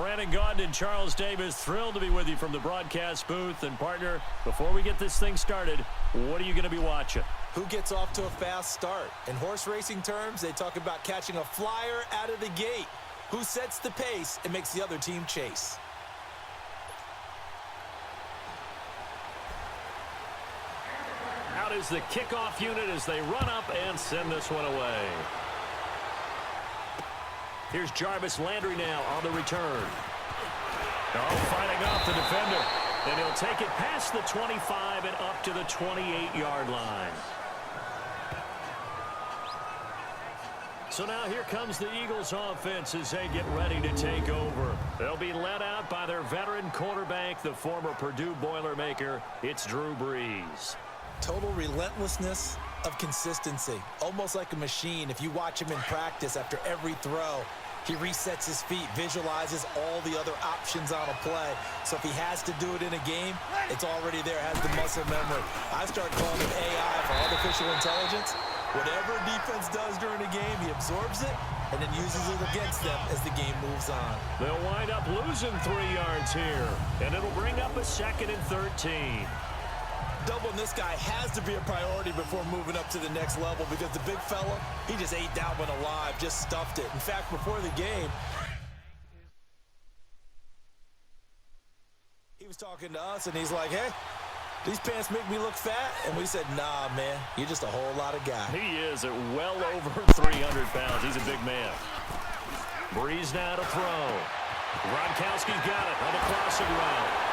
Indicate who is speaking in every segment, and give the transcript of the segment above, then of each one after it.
Speaker 1: Brandon Gaudin and Charles Davis, thrilled to be with you from the broadcast booth. And, partner, before we get this thing started, what are you going to be watching?
Speaker 2: Who gets off to a fast start? In horse racing terms, they talk about catching a flyer out of the gate. Who sets the pace and makes the other team chase?
Speaker 1: Out is the kickoff unit as they run up and send this one away. Here's Jarvis Landry now on the return. Oh, fighting off the defender. And he'll take it past the 25 and up to the 28-yard line. So now here comes the Eagles offense as they get ready to take over. They'll be led out by their veteran quarterback, the former Purdue Boilermaker. It's Drew Brees.
Speaker 2: Total relentlessness of consistency. Almost like a machine. If you watch him in practice after every throw, he resets his feet, visualizes all the other options on a play. So if he has to do it in a game, it's already there, has the muscle memory. I start calling him AI for artificial intelligence. Whatever defense does during a game, he absorbs it and then uses it against them as the game moves on.
Speaker 1: They'll wind up losing 3 yards here, and it'll bring up a 2nd and 13.
Speaker 2: Doubling this guy has to be a priority before moving up to the next level because the big fella, he just ate that one alive, just stuffed it. In fact, before the game, he was talking to us, and he's like, hey, these pants make me look fat? And we said, nah, man, you're just a whole lot of guy.
Speaker 1: He is at well over 300 pounds. He's a big man. Brees now to throw. Gronkowski's got it on the crossing route.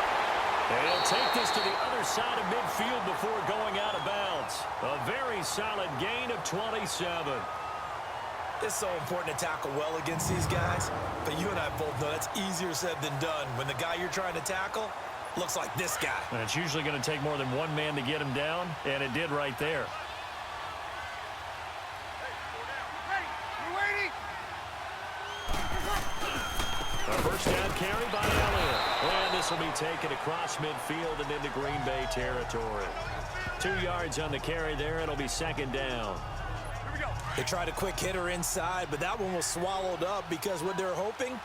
Speaker 1: And he'll take this to the other side of midfield before going out of bounds. A very solid gain of 27.
Speaker 2: It's so important to tackle well against these guys, but you and I both know that's easier said than done. When the guy you're trying to tackle looks like this guy.
Speaker 1: And it's usually going to take more than one man to get him down, and it did right there. A first down carry by Elliott. And this will be taken across midfield and into Green Bay territory. 2 yards on the carry there. It'll be 2nd down.
Speaker 2: They tried a quick hitter inside, but that one was swallowed up because what they're hoping,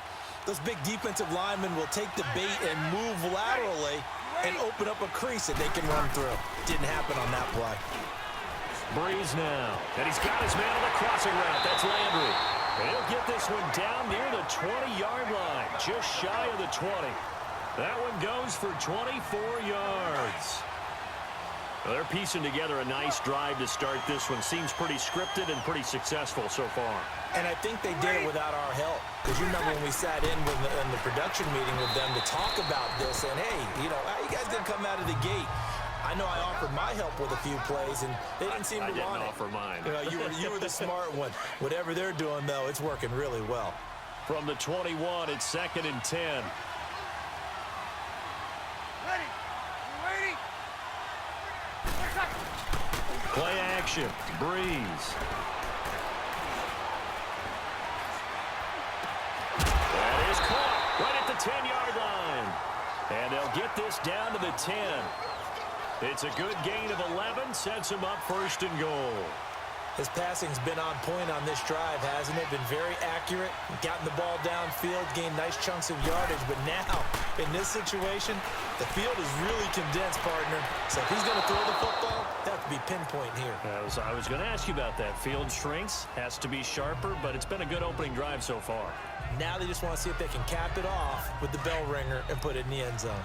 Speaker 2: those big defensive linemen will take the bait and move laterally and open up a crease that they can run through. Didn't happen on that play.
Speaker 1: Brees now. And he's got his man on the crossing route. That's Landry. And he'll get this one down near the 20-yard line, just shy of the 20. That one goes for 24 yards. Well, they're piecing together a nice drive to start this one. Seems pretty scripted and pretty successful so far.
Speaker 2: And I think they did it without our help. Because you remember when we sat in the production meeting with them to talk about this, and hey, you know, how you guys didn't come out of the gate? I know I offered my help with a few plays, and they didn't seem to want it.
Speaker 1: I didn't offer mine.
Speaker 2: You know, you were the smart one. Whatever they're doing, though, it's working really well.
Speaker 1: From the 21, it's 2nd and 10. Play action. Brees. That is caught right at the 10-yard line. And they'll get this down to the 10. It's a good gain of 11, sets him up 1st and goal.
Speaker 2: His passing's been on point on this drive, hasn't it? Been very accurate, gotten the ball downfield, gained nice chunks of yardage. But now, in this situation, the field is really condensed, partner. So if he's going to throw the football, that would be pinpoint here.
Speaker 1: I was going to ask you about that. Field shrinks, has to be sharper, but it's been a good opening drive so far.
Speaker 2: Now they just want to see if they can cap it off with the bell ringer and put it in the end zone.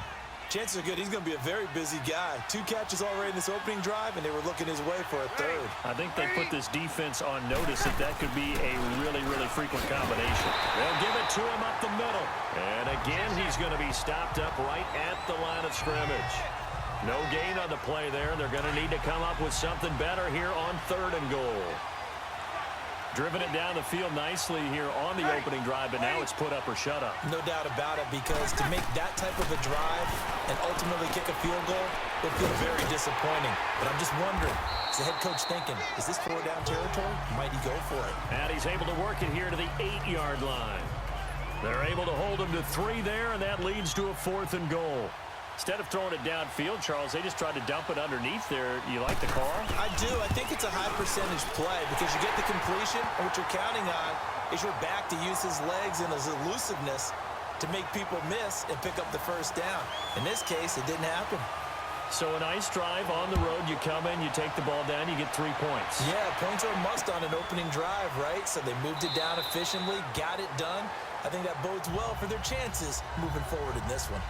Speaker 2: Chances are good he's going to be a very busy guy. 2 catches already in this opening drive, and they were looking his way for a 3rd.
Speaker 1: I think they put this defense on notice that could be a really, really frequent combination. They'll give it to him up the middle. And again, he's going to be stopped up right at the line of scrimmage. No gain on the play there. They're going to need to come up with something better here on 3rd and goal. Driven it down the field nicely here on the opening drive, but now it's put up or shut up.
Speaker 2: No doubt about it, because to make that type of a drive and ultimately kick a field goal will feel very disappointing. But I'm just wondering, is the head coach thinking, is this 4-down territory? Might he go for it?
Speaker 1: And he's able to work it here to the 8-yard line. They're able to hold him to 3 there, and that leads to a 4th and goal. Instead of throwing it downfield, Charles, they just tried to dump it underneath there. You like the call?
Speaker 2: I do. I think it's a high percentage play because you get the completion, and what you're counting on is your back to use his legs and his elusiveness to make people miss and pick up the first down. In this case, it didn't happen.
Speaker 1: So a nice drive on the road. You come in, you take the ball down, you get 3 points.
Speaker 2: Yeah, points are a must on an opening drive, right? So they moved it down efficiently, got it done. I think that bodes well for their chances moving forward in this one.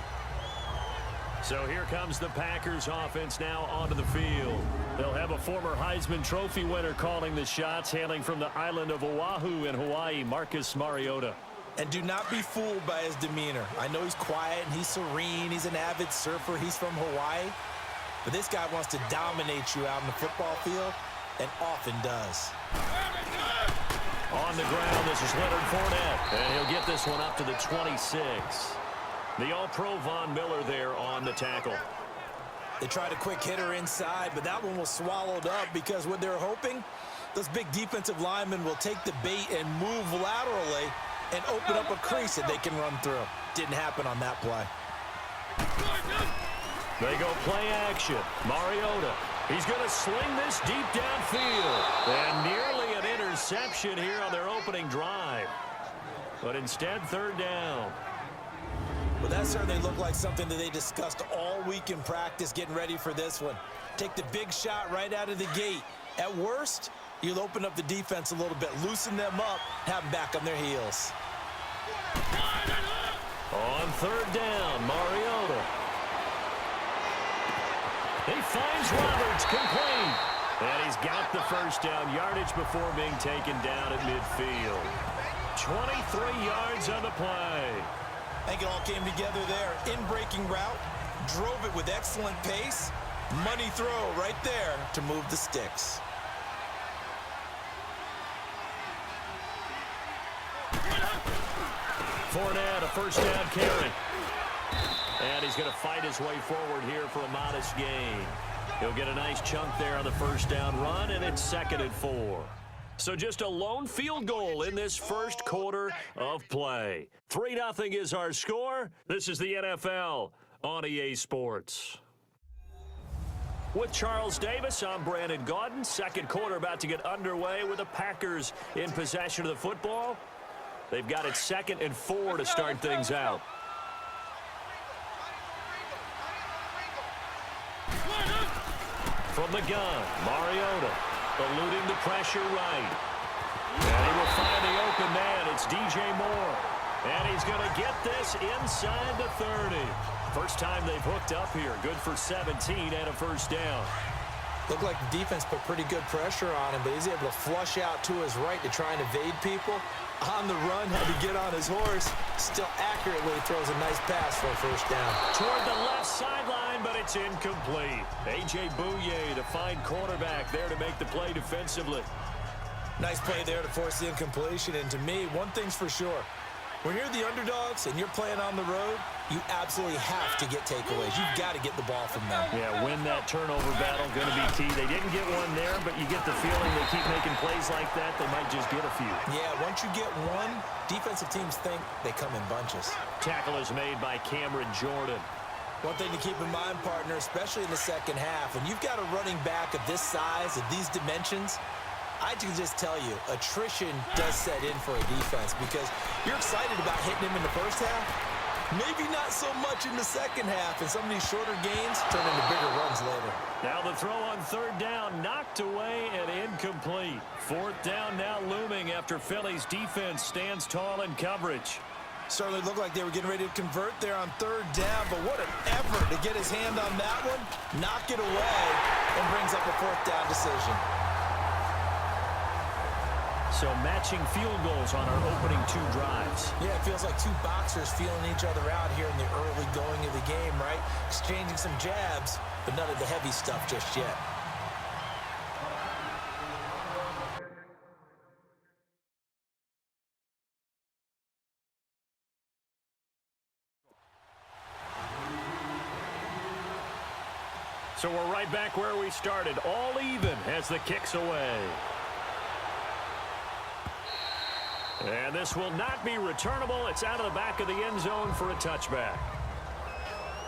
Speaker 1: So here comes the Packers offense now onto the field. They'll have a former Heisman Trophy winner calling the shots, hailing from the island of Oahu in Hawaii, Marcus Mariota.
Speaker 2: And do not be fooled by his demeanor. I know he's quiet and he's serene. He's an avid surfer. He's from Hawaii. But this guy wants to dominate you out in the football field and often does.
Speaker 1: On the ground, this is Leonard Fournette. And he'll get this one up to the 26. The All-Pro Von Miller there on the tackle.
Speaker 2: They tried a quick hitter inside, but that one was swallowed up because what they're hoping, those big defensive linemen will take the bait and move laterally and open up a crease that they can run through. Didn't happen on that play.
Speaker 1: They go play action. Mariota. He's going to sling this deep downfield. And nearly an interception here on their opening drive. But instead, third down.
Speaker 2: Well, that certainly looked like something that they discussed all week in practice getting ready for this one. Take the big shot right out of the gate. At worst, you'll open up the defense a little bit, loosen them up, have them back on their heels.
Speaker 1: On third down, Mariota. He finds Roberts, complete. And he's got the first down yardage before being taken down at midfield. 23 yards on the play.
Speaker 2: I think it all came together there. In-breaking route, drove it with excellent pace. Money throw right there to move the sticks.
Speaker 1: Fournette, a first down carry. And he's going to fight his way forward here for a modest gain. He'll get a nice chunk there on the first down run, and it's 2nd and 4. So just a lone field goal in this first quarter of play. 3-0 is our score. This is the NFL on EA Sports. With Charles Davis, I'm Brandon Gaudin. Second quarter about to get underway with the Packers in possession of the football. They've got it 2nd and 4 to start things out. From the gun, Mariota eluding the pressure right. And he will find the open man. It's DJ Moore. And he's going to get this inside the 30. First time they've hooked up here. Good for 17 and a first down.
Speaker 2: Looked like the defense put pretty good pressure on him, but he's able to flush out to his right to try and evade people. On the run, had to get on his horse. Still accurately throws a nice pass for a first down.
Speaker 1: Toward the left sideline, but it's incomplete. A.J. Bouye, the fine quarterback, there to make the play defensively.
Speaker 2: Nice play there to force the incompletion. And to me, one thing's for sure. When you're the underdogs and you're playing on the road, you absolutely have to get takeaways. You've got to get the ball from them.
Speaker 1: Yeah, win that turnover battle, going to be key. They didn't get one there, but you get the feeling they keep making plays like that, they might just get a few.
Speaker 2: Yeah, once you get one, defensive teams think they come in bunches.
Speaker 1: Tackle is made by Cameron Jordan.
Speaker 2: One thing to keep in mind, partner, especially in the second half, when you've got a running back of this size, of these dimensions, I can just tell you, attrition does set in for a defense because you're excited about hitting him in the first half. Maybe not so much in the second half, and some of these shorter gains turn into bigger runs later.
Speaker 1: Now the throw on third down, knocked away and incomplete. Fourth down now looming after Philly's defense stands tall in coverage.
Speaker 2: Certainly looked like they were getting ready to convert there on third down, but what an effort to get his hand on that one, knock it away, and brings up a fourth down decision.
Speaker 1: So matching field goals on our opening two drives.
Speaker 2: Yeah, it feels like two boxers feeling each other out here in the early going of the game, right? Exchanging some jabs, but none of the heavy stuff just yet.
Speaker 1: So we're right back where we started, all even as the kick's away. And this will not be returnable. It's out of the back of the end zone for a touchback.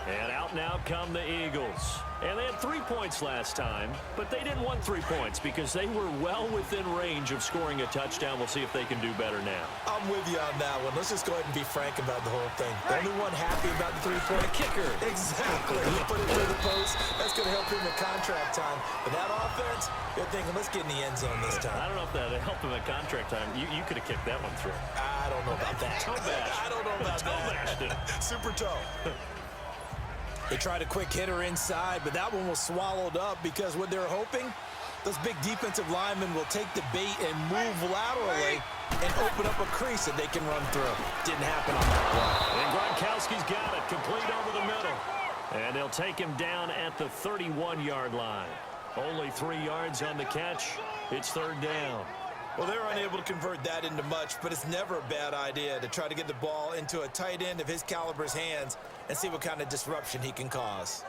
Speaker 1: And out now come the Eagles. And they had 3 points last time, but they didn't want 3 points because they were well within range of scoring a touchdown. We'll see if they can do better now.
Speaker 2: I'm with you on that one. Let's just go ahead and be frank about the whole thing. The only one happy about the three-point
Speaker 1: kicker.
Speaker 2: Exactly. He put it through the post. That's going to help him with contract time. But that offense, they're thinking, let's get in the end zone this time.
Speaker 1: I don't know if that helped him at contract time. You could have kicked that one through.
Speaker 2: I don't know about that.
Speaker 1: Toe bash.
Speaker 2: I don't know about that. Super toe. They tried a quick hitter inside, but that one was swallowed up because what they're hoping, those big defensive linemen will take the bait and move laterally and open up a crease that they can run through. Didn't happen on that play.
Speaker 1: And Gronkowski's got it, complete over the middle. And they'll take him down at the 31-yard line. Only 3 yards on the catch. It's third down.
Speaker 2: Well, they're unable to convert that into much, but it's never a bad idea to try to get the ball into a tight end of his caliber's hands and see what kind of disruption he can cause.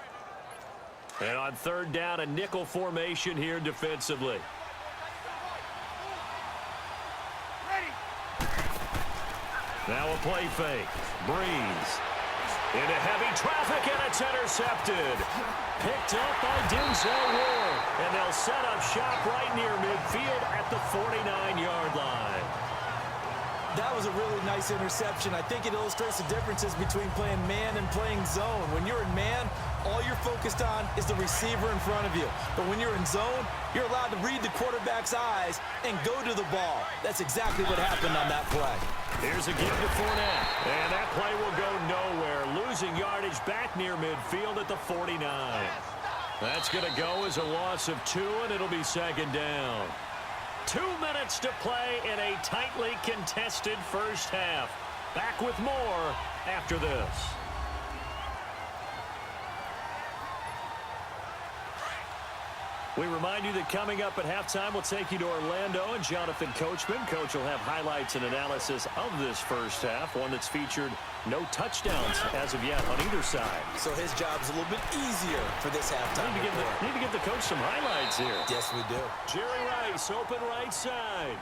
Speaker 1: And on third down, a nickel formation here defensively. Now a play fake. Breeze. Into heavy traffic, and it's intercepted. Picked up by Denzel Ward. And they'll set up shop right near midfield at the 49-yard line.
Speaker 2: That was a really nice interception. I think it illustrates the differences between playing man and playing zone. When you're in man, all you're focused on is the receiver in front of you. But when you're in zone, you're allowed to read the quarterback's eyes and go to the ball. That's exactly what happened on that play.
Speaker 1: Here's a give to Fournette. And that play will go nowhere. Losing yardage back near midfield at the 49. That's going to go as a loss of 2, and it'll be second down. 2 minutes to play in a tightly contested first half. Back with more after this. We remind you that coming up at halftime, we'll take you to Orlando and Jonathan Coachman. Coach will have highlights and analysis of this first half, one that's featured no touchdowns as of yet on either side.
Speaker 2: So his job's a little bit easier for this halftime.
Speaker 1: Need to give the coach some highlights here.
Speaker 2: Yes, we do.
Speaker 1: Jerry Rice, open right side.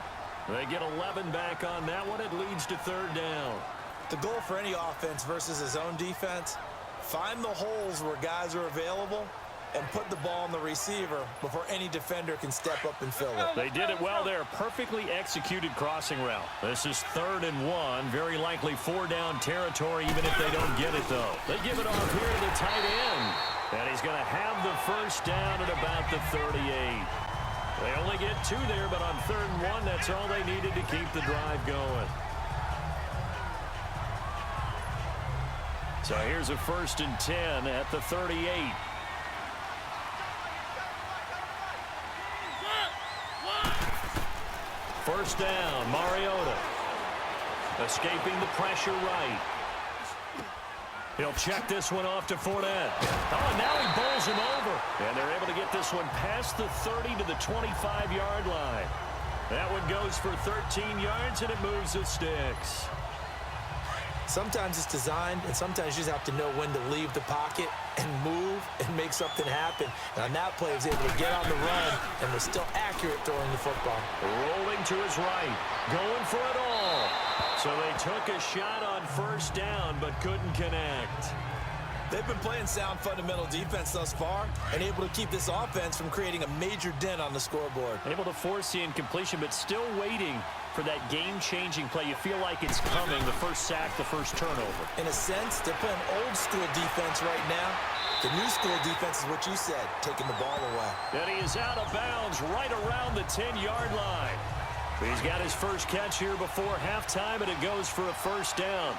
Speaker 1: They get 11 back on that one. It leads to third down.
Speaker 2: The goal for any offense versus his own defense, find the holes where guys are available and put the ball on the receiver before any defender can step up and fill it.
Speaker 1: They did it well there. Perfectly executed crossing route. This is 3rd and 1. Very likely 4-down territory, even if they don't get it, though. They give it off here to the tight end. And he's going to have the first down at about the 38. They only get 2 there, but on 3rd and 1, that's all they needed to keep the drive going. So here's a 1st and 10 at the 38. First down, Mariota. Escaping the pressure right. He'll check this one off to Fournette. Oh, and now he bowls him over. And they're able to get this one past the 30 to the 25-yard line. That one goes for 13 yards, and it moves the sticks.
Speaker 2: Sometimes it's designed, and sometimes you just have to know when to leave the pocket and move and make something happen. And on that play, he was able to get on the run and was still accurate throwing the football.
Speaker 1: Rolling to his right, going for it all. So they took a shot on first down, but couldn't connect.
Speaker 2: They've been playing sound fundamental defense thus far and able to keep this offense from creating a major dent on the scoreboard.
Speaker 1: Able to force the incompletion, but still waiting for that game-changing play. You feel like it's coming, the first sack, the first turnover.
Speaker 2: In a sense, they're playing old-school defense right now. The new school defense is what you said, taking the ball away.
Speaker 1: And he is out of bounds right around the 10-yard line. He's got his first catch here before halftime, and it goes for a first down.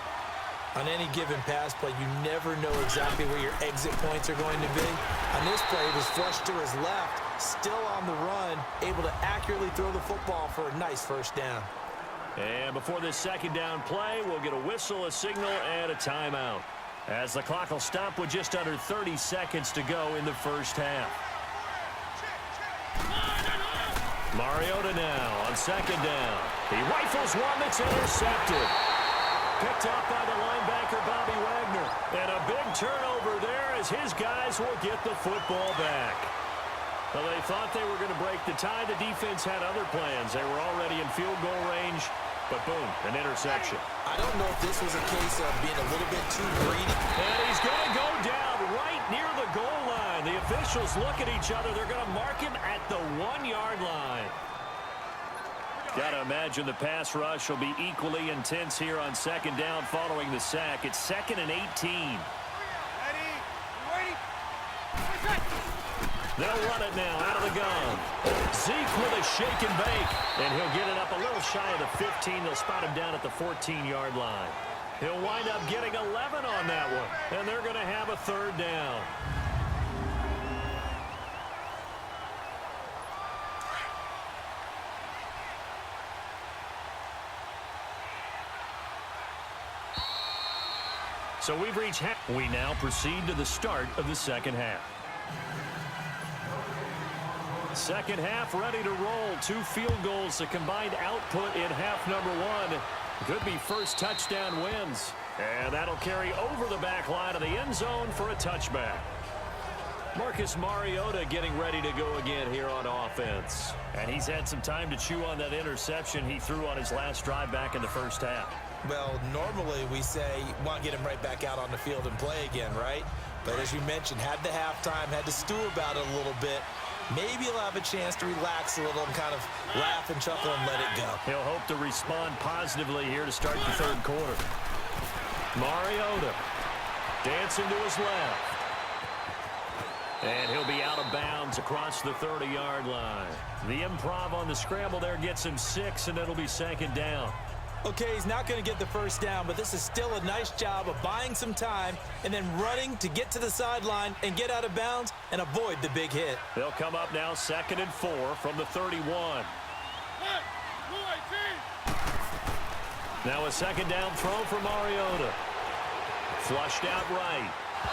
Speaker 2: On any given pass play, you never know exactly where your exit points are going to be. On this play, it was flushed to his left, still on the run, able to accurately throw the football for a nice first down.
Speaker 1: And before this second down play, we'll get a whistle, a signal, and a timeout, as the clock will stop with just under 30 seconds to go in the first half. Mariota now on second down. He rifles one that's intercepted. Picked up by the linebacker, Bobby Wagner. And a big turnover there as his guys will get the football back. Well, they thought they were going to break the tie. The defense had other plans. They were already in field goal range. But boom, an interception.
Speaker 2: I don't know if this was a case of being a little bit too greedy.
Speaker 1: And he's going to go down right near the goal line. The officials look at each other. They're going to mark him at the 1-yard line. Got to imagine the pass rush will be equally intense here on second down following the sack. It's 2nd and 18. They'll run it now out of the gun. Zeke with a shake and bake. And he'll get it up a little shy of the 15. They'll spot him down at the 14-yard line. He'll wind up getting 11 on that one. And they're going to have a 3rd down. So we've reached half. We now proceed to the start of the second half. Second half ready to roll. 2 field goals, the combined output in half number 1. Could be first touchdown wins. And that'll carry over the back line of the end zone for a touchback. Marcus Mariota getting ready to go again here on offense. And he's had some time to chew on that interception he threw on his last drive back in the first half.
Speaker 2: Well, normally we say, want to get him right back out on the field and play again, right? But as you mentioned, had the halftime, had to stew about it a little bit. Maybe he'll have a chance to relax a little and kind of laugh and chuckle and let it go.
Speaker 1: He'll hope to respond positively here to start the 3rd quarter. Mariota dancing to his left. And he'll be out of bounds across the 30-yard line. The improv on the scramble there gets him 6, and it'll be 2nd down.
Speaker 2: Okay, he's not going to get the first down, but this is still a nice job of buying some time and then running to get to the sideline and get out of bounds and avoid the big hit.
Speaker 1: They'll come up now 2nd and 4 from the 31. Now a 2nd down throw for Mariota. Flushed out right.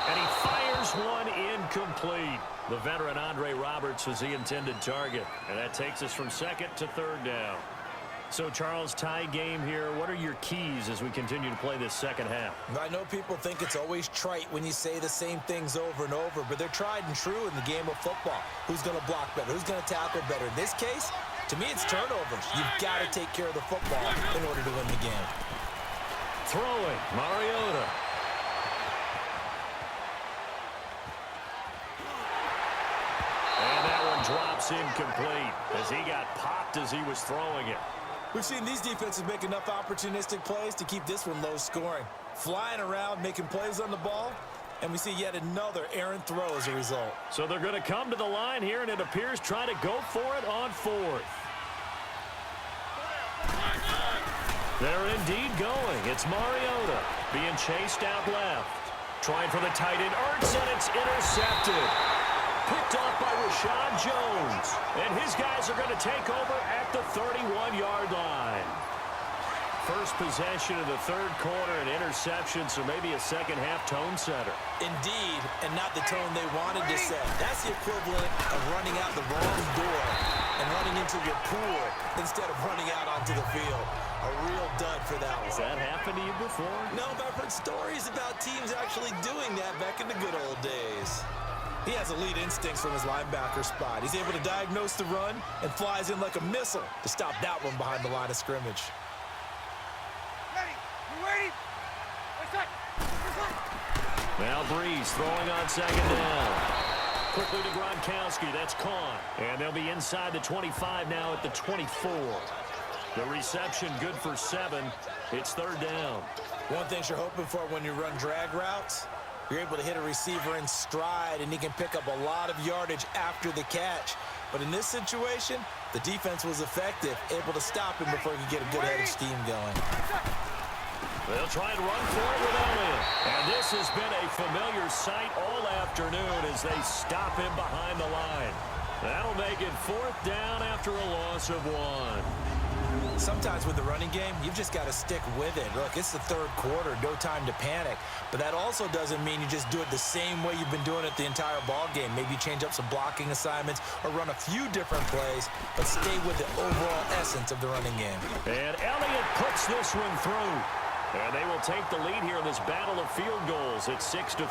Speaker 1: And he fires one incomplete. The veteran Andre Roberts was the intended target. And that takes us from 2nd to 3rd down. So, Charles, tie game here. What are your keys as we continue to play this second half?
Speaker 2: I know people think it's always trite when you say the same things over and over, but they're tried and true in the game of football. Who's going to block better? Who's going to tackle better? In this case, to me, it's turnovers. You've got to take care of the football in order to win the game.
Speaker 1: Throwing, Mariota. And that one drops incomplete as he got popped as he was throwing it.
Speaker 2: We've seen these defenses make enough opportunistic plays to keep this one low scoring. Flying around, making plays on the ball, and we see yet another errant throw as a result.
Speaker 1: So they're going to come to the line here, and it appears try to go for it on 4th. They're indeed going. It's Mariota being chased out left. Trying for the tight end, Ertz, and it's intercepted. Picked off by Rashad Jones. And his guys are going to take over at the 31-yard line. First possession of the 3rd quarter, an interception, so maybe a second-half tone setter.
Speaker 2: Indeed, and not the tone they wanted to set. That's the equivalent of running out the wrong door and running into your pool instead of running out onto the field. A real dud for that one.
Speaker 1: Has that happened to you before?
Speaker 2: No, but I've heard stories about teams actually doing that back in the good old days. He has elite instincts from his linebacker spot. He's able to diagnose the run and flies in like a missile to stop that one behind the line of scrimmage.
Speaker 1: Now Breeze throwing on 2nd down. Quickly to Gronkowski. That's caught. And they'll be inside the 25 now at the 24. The reception good for 7. It's 3rd down.
Speaker 2: One thing you're hoping for when you run drag routes, you're able to hit a receiver in stride, and he can pick up a lot of yardage after the catch. But in this situation, the defense was effective, able to stop him before he could get a good head of steam going.
Speaker 1: They'll try and run for it without him. And this has been a familiar sight all afternoon as they stop him behind the line. That'll make it 4th down after a loss of 1.
Speaker 2: Sometimes with the running game, you've just got to stick with it. Look, it's the 3rd quarter, no time to panic. But that also doesn't mean you just do it the same way you've been doing it the entire ball game. Maybe you change up some blocking assignments or run a few different plays, but stay with the overall essence of the running game.
Speaker 1: And Elliott puts this one through. And they will take the lead here in this battle of field goals at 6-3.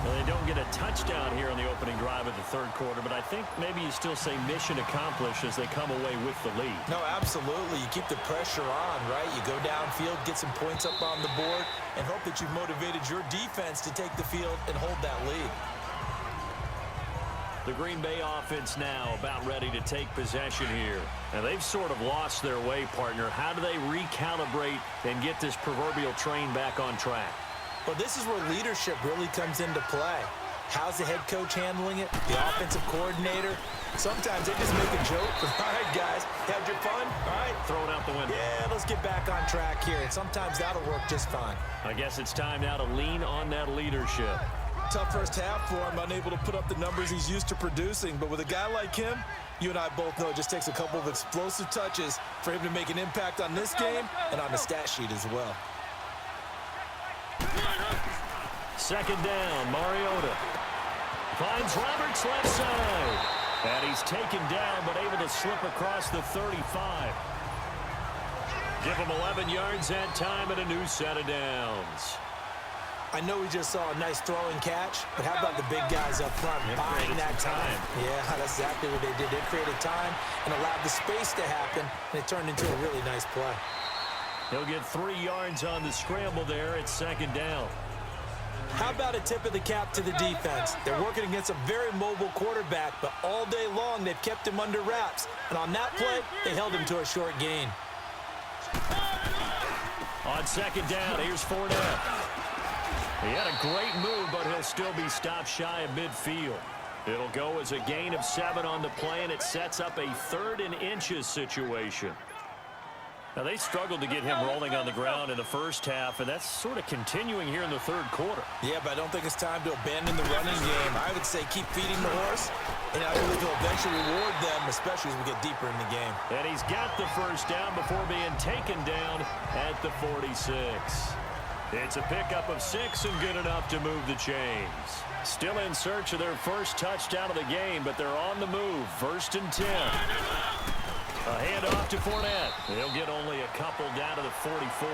Speaker 1: Well, they don't get a touchdown here on the opening drive of the third quarter, but I think maybe you still say mission accomplished as they come away with the lead.
Speaker 2: No, absolutely. You keep the pressure on, right? You go downfield, get some points up on the board, and hope that you've motivated your defense to take the field and hold that lead.
Speaker 1: The Green Bay offense now about ready to take possession here. And they've sort of lost their way, partner. How do they recalibrate and get this proverbial train back on track?
Speaker 2: Well, this is where leadership really comes into play. How's the head coach handling it? The offensive coordinator? Sometimes they just make a joke. All right, guys, had your fun? All right.
Speaker 1: Throw it out the window.
Speaker 2: Yeah, let's get back on track here. And sometimes that'll work just fine.
Speaker 1: I guess it's time now to lean on that leadership.
Speaker 2: Tough first half for him, unable to put up the numbers he's used to producing. But with a guy like him, you and I both know it just takes a couple of explosive touches for him to make an impact on this game and on the stat sheet as well.
Speaker 1: Second down, Mariota finds Roberts left side. And he's taken down but able to slip across the 35. Give him 11 yards that time and a new set of downs.
Speaker 2: I know we just saw a nice throw and catch, but how about the big guys up front buying that time? Yeah, that's exactly what they did. They created time and allowed the space to happen, and it turned into a really nice play.
Speaker 1: He'll get 3 yards on the scramble there at second down.
Speaker 2: How about a tip of the cap to the defense? They're working against a very mobile quarterback, but all day long they've kept him under wraps. And on that play, they held him to a short gain.
Speaker 1: On second down, here's Fournette. He had a great move, but he'll still be stopped shy of midfield. It'll go as a gain of 7 on the play, and it sets up a 3rd and inches situation. Now, they struggled to get him rolling on the ground in the first half, and that's sort of continuing here in the third quarter.
Speaker 2: Yeah, but I don't think it's time to abandon the running game. I would say keep feeding the horse, and I believe he'll eventually reward them, especially as we get deeper in the game.
Speaker 1: And he's got the first down before being taken down at the 46. It's a pickup of 6 and good enough to move the chains. Still in search of their first touchdown of the game, but they're on the move. 1st and 10. A handoff to Fournette. He'll get only a couple down to the 44.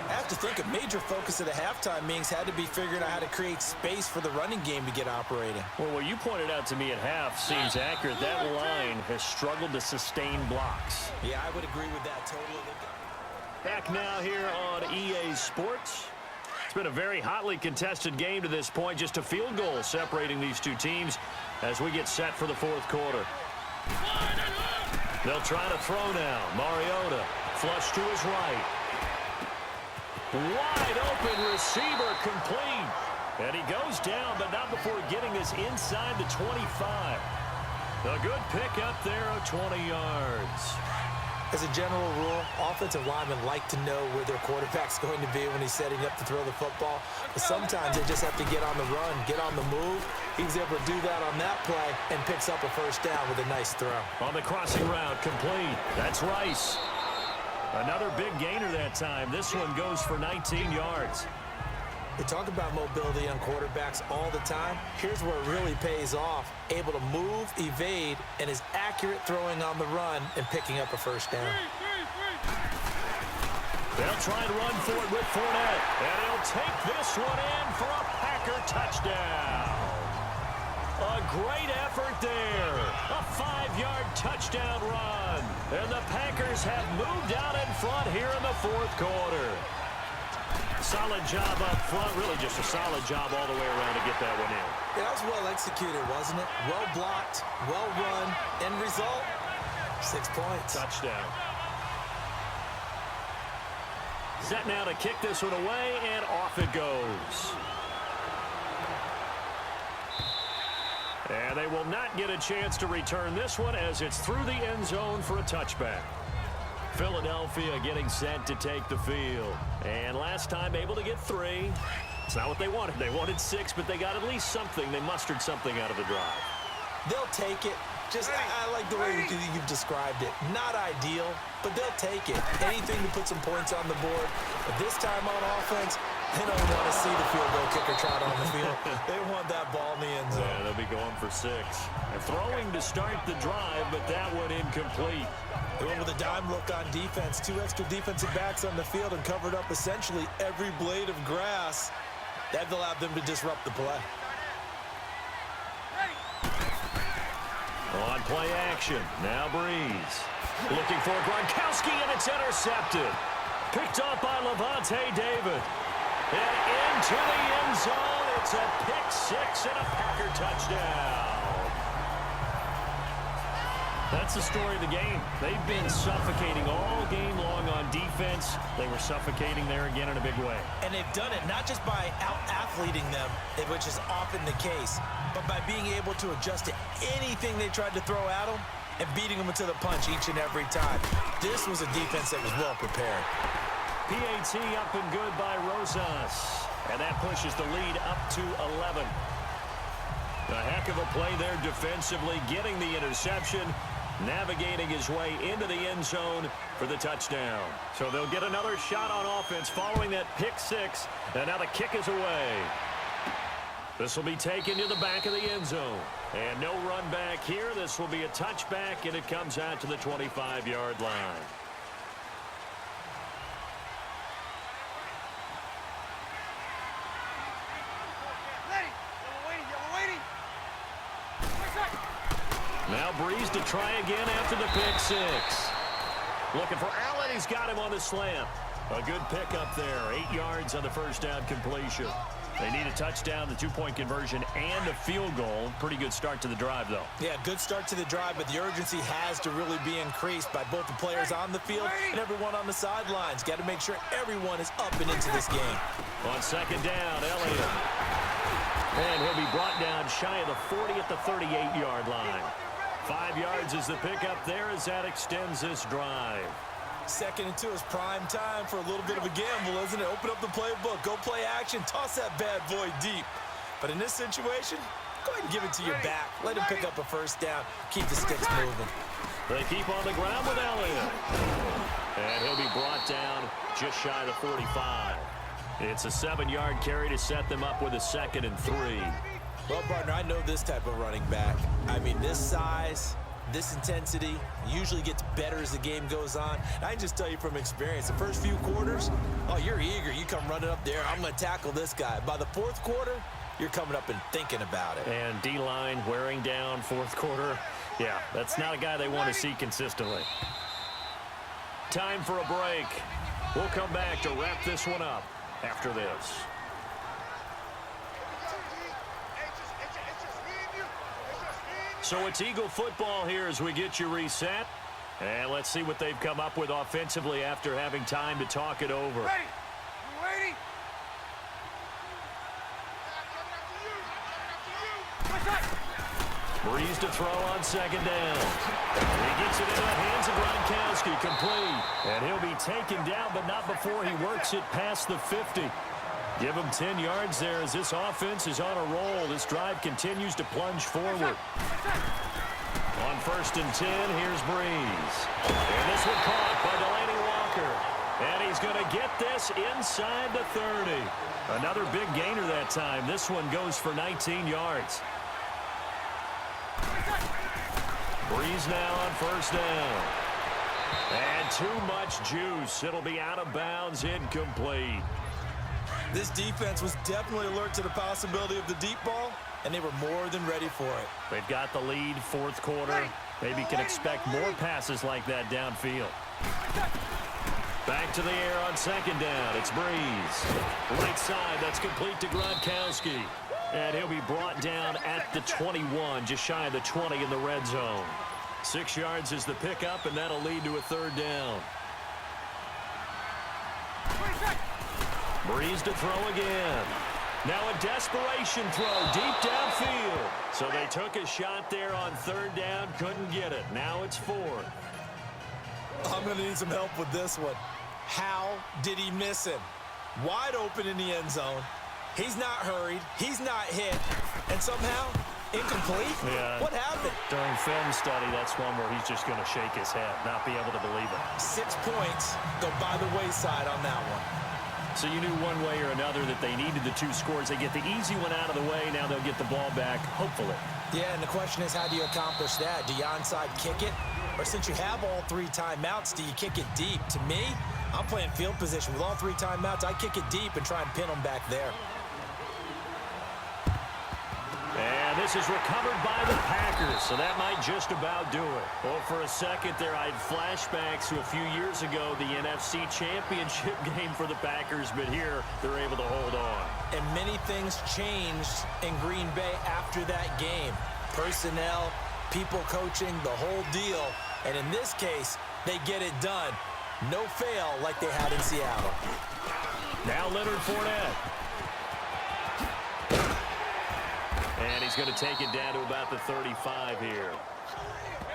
Speaker 2: I have to think a major focus of the halftime meetings had to be figuring out how to create space for the running game to get operating.
Speaker 1: Well, what you pointed out to me at half seems accurate. That line has struggled to sustain blocks.
Speaker 2: Yeah, I would agree with that totally.
Speaker 1: Back now here on EA Sports. It's been a very hotly contested game to this point. Just a field goal separating these two teams as we get set for the fourth quarter. They'll try to throw now. Mariota flush to his right. Wide open receiver complete. And he goes down, but not before getting us inside the 25. A good pickup there of 20 yards.
Speaker 2: As a general rule, offensive linemen like to know where their quarterback's going to be when he's setting up to throw the football. But sometimes they just have to get on the run, get on the move. He was able to do that on that play and picks up a first down with a nice throw.
Speaker 1: On the crossing route, complete. That's Rice. Another big gainer that time. This one goes for 19 yards.
Speaker 2: They talk about mobility on quarterbacks all the time. Here's where it really pays off. Able to move, evade, and is accurate throwing on the run and picking up a first down.
Speaker 1: They'll try and run for it with Fournette. And he'll take this one in for a Packer touchdown. A great effort there. A 5-yard touchdown run. And the Packers have moved out in front here in the fourth quarter. Solid job up front. Really just a solid job all the way around to get that one in.
Speaker 2: Yeah, that was well executed, wasn't it? Well blocked, well run. End result, 6 points.
Speaker 1: Touchdown. Set now to kick this one away, and off it goes. And they will not get a chance to return this one as it's through the end zone for a touchback. Philadelphia getting set to take the field. And last time able to get 3. It's not what they wanted. They wanted 6, but they got at least something. They mustered something out of the drive.
Speaker 2: They'll take it. Just, I like the way you've described it. Not ideal, but they'll take it. Anything to put some points on the board. But this time on offense, they don't want to see the field goal kicker trot on the field. They want that ball in the end zone.
Speaker 1: Yeah, they'll be going for 6. They're throwing to start the drive, but that one incomplete.
Speaker 2: They went with a dime look on defense. 2 extra defensive backs on the field and covered up essentially every blade of grass. That allowed them to disrupt the play.
Speaker 1: On play action, now Breeze. Looking for Gronkowski, and it's intercepted. Picked off by Levante David. And into the end zone, it's a pick six and a Packer touchdown. That's the story of the game. They've been suffocating all game long on defense. They were suffocating there again in a big way.
Speaker 2: And they've done it not just by out-athleting them, which is often the case, but by being able to adjust to anything they tried to throw at them and beating them into the punch each and every time. This was a defense that was well prepared.
Speaker 1: PAT up and good by Rosas. And that pushes the lead up to 11. A heck of a play there defensively, getting the interception, navigating his way into the end zone for the touchdown. So they'll get another shot on offense following that pick six, and now the kick is away. This will be taken to the back of the end zone. And no run back here. This will be a touchback, and it comes out to the 25-yard line. Now Breeze to try again after the pick six. Looking for Allen. He's got him on the slant. A good pickup there. 8 yards on the first down completion. They need a touchdown, the two-point conversion, and a field goal. Pretty good start to the drive, though.
Speaker 2: Yeah, good start to the drive, but the urgency has to really be increased by both the players on the field and everyone on the sidelines. Got to make sure everyone is up and into this game.
Speaker 1: On second down, Elliott. And he'll be brought down shy of the 40 at the 38-yard line. 5 yards is the pickup there as that extends this drive.
Speaker 2: 2nd and 2 is prime time for a little bit of a gamble, isn't it? Open up the playbook, go play action, toss that bad boy deep. But in this situation, go ahead and give it to your back. Let him pick up a first down. Keep the sticks moving.
Speaker 1: They keep on the ground with Elliott. And he'll be brought down just shy of the 45. It's a 7-yard carry to set them up with a 2nd and 3.
Speaker 2: Well, partner, I know this type of running back. I mean, this size, this intensity usually gets better as the game goes on. And I can just tell you from experience, the first few quarters, oh, you're eager. You come running up there, I'm going to tackle this guy. By the 4th quarter, you're coming up and thinking about it.
Speaker 1: And D-line wearing down 4th quarter. Yeah, that's not a guy they want to see consistently. Time for a break. We'll come back to wrap this one up after this. So it's Eagle football here as we get you reset. And let's see what they've come up with offensively after having time to talk it over.
Speaker 3: Ready?
Speaker 1: Breeze to throw on 2nd down. He gets it into the hands of Gronkowski, complete. And he'll be taken down, but not before he works it past the 50. Give him 10 yards there as this offense is on a roll. This drive continues to plunge forward. On 1st and 10, here's Breeze. And this one caught by Delaney Walker. And he's going to get this inside the 30. Another big gainer that time. This one goes for 19 yards. Breeze now on 1st down. And too much juice. It'll be out of bounds, incomplete.
Speaker 2: This defense was definitely alert to the possibility of the deep ball, and they were more than ready for it.
Speaker 1: They've got the lead, 4th quarter. Maybe can expect more passes like that downfield. Back to the air on 2nd down. It's Breeze. Right side, that's complete to Gronkowski. And he'll be brought down at the 21, just shy of the 20 in the red zone. 6 yards is the pickup, and that'll lead to a 3rd down. Breeze to throw again. Now a desperation throw deep downfield. So they took a shot there on 3rd down, couldn't get it. Now it's 4th.
Speaker 2: I'm going to need some help with this one. How did he miss him? Wide open in the end zone. He's not hurried. He's not hit. And somehow, incomplete?
Speaker 1: Yeah.
Speaker 2: What happened?
Speaker 1: During film study, that's one where he's just going to shake his head, not be able to believe it.
Speaker 2: 6 points go by the wayside on that one.
Speaker 1: So you knew one way or another that they needed the 2 scores. They get the easy one out of the way. Now they'll get the ball back, hopefully.
Speaker 2: Yeah, and the question is, how do you accomplish that? Do you onside kick it? Or since you have all 3 timeouts, do you kick it deep? To me, I'm playing field position. With all 3 timeouts, I kick it deep and try and pin them back there.
Speaker 1: And this is recovered by the Packers, so that might just about do it. Well, for a second there, I had flashbacks to a few years ago, the NFC Championship game for the Packers, but here they're able to hold on.
Speaker 2: And many things changed in Green Bay after that game. Personnel, people coaching, the whole deal. And in this case, they get it done. No fail like they had in Seattle.
Speaker 1: Now Leonard Fournette. And he's going to take it down to about the 35 here.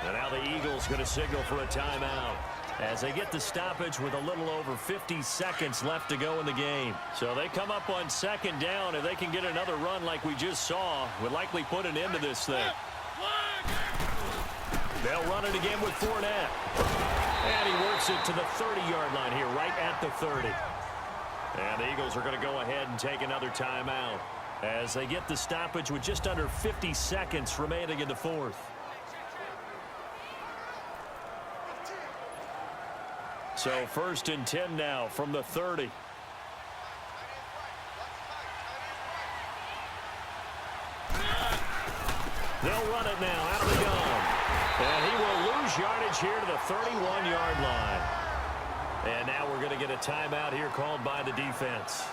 Speaker 1: And now the Eagles going to signal for a timeout as they get the stoppage with a little over 50 seconds left to go in the game. So they come up on second down. If they can get another run like we just saw, would likely put an end to this thing. They'll run it again with Fournette. And he works it to the 30-yard line here, right at the 30. And the Eagles are going to go ahead and take another timeout as they get the stoppage with just under 50 seconds remaining in the fourth. So 1st and 10 now from the 30. They'll run it now out of the gun. And he will lose yardage here to the 31-yard line. And now we're going to get a timeout here called by the defense,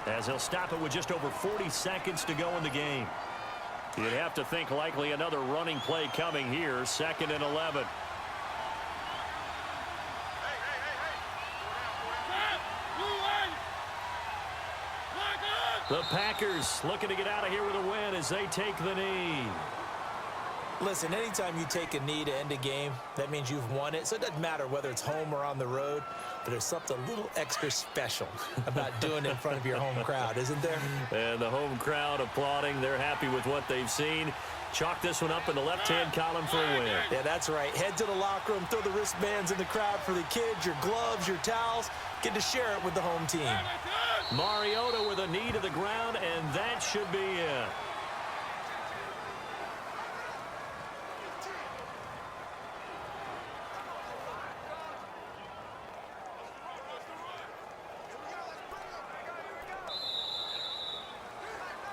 Speaker 1: as he'll stop it with just over 40 seconds to go in the game. You'd have to think likely another running play coming here, 2nd and 11. The Packers looking to get out of here with a win as they take the knee.
Speaker 2: Listen, anytime you take a knee to end a game, that means you've won it. So it doesn't matter whether it's home or on the road, but there's something a little extra special about doing it in front of your home crowd, isn't there?
Speaker 1: And the home crowd applauding. They're happy with what they've seen. Chalk this one up in the left-hand column for a win.
Speaker 2: Yeah, that's right. Head to the locker room, throw the wristbands in the crowd for the kids, your gloves, your towels. Get to share it with the home team.
Speaker 1: Mariota with a knee to the ground, and that should be it.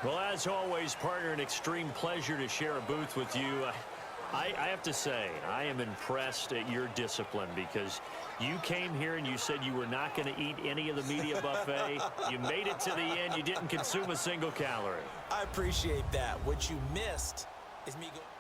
Speaker 1: Well, as always, partner, an extreme pleasure to share a booth with you. I have to say, I am impressed at your discipline, because you came here and you said you were not going to eat any of the media buffet. You made it to the end. You didn't consume a single calorie.
Speaker 2: I appreciate that. What you missed is me going...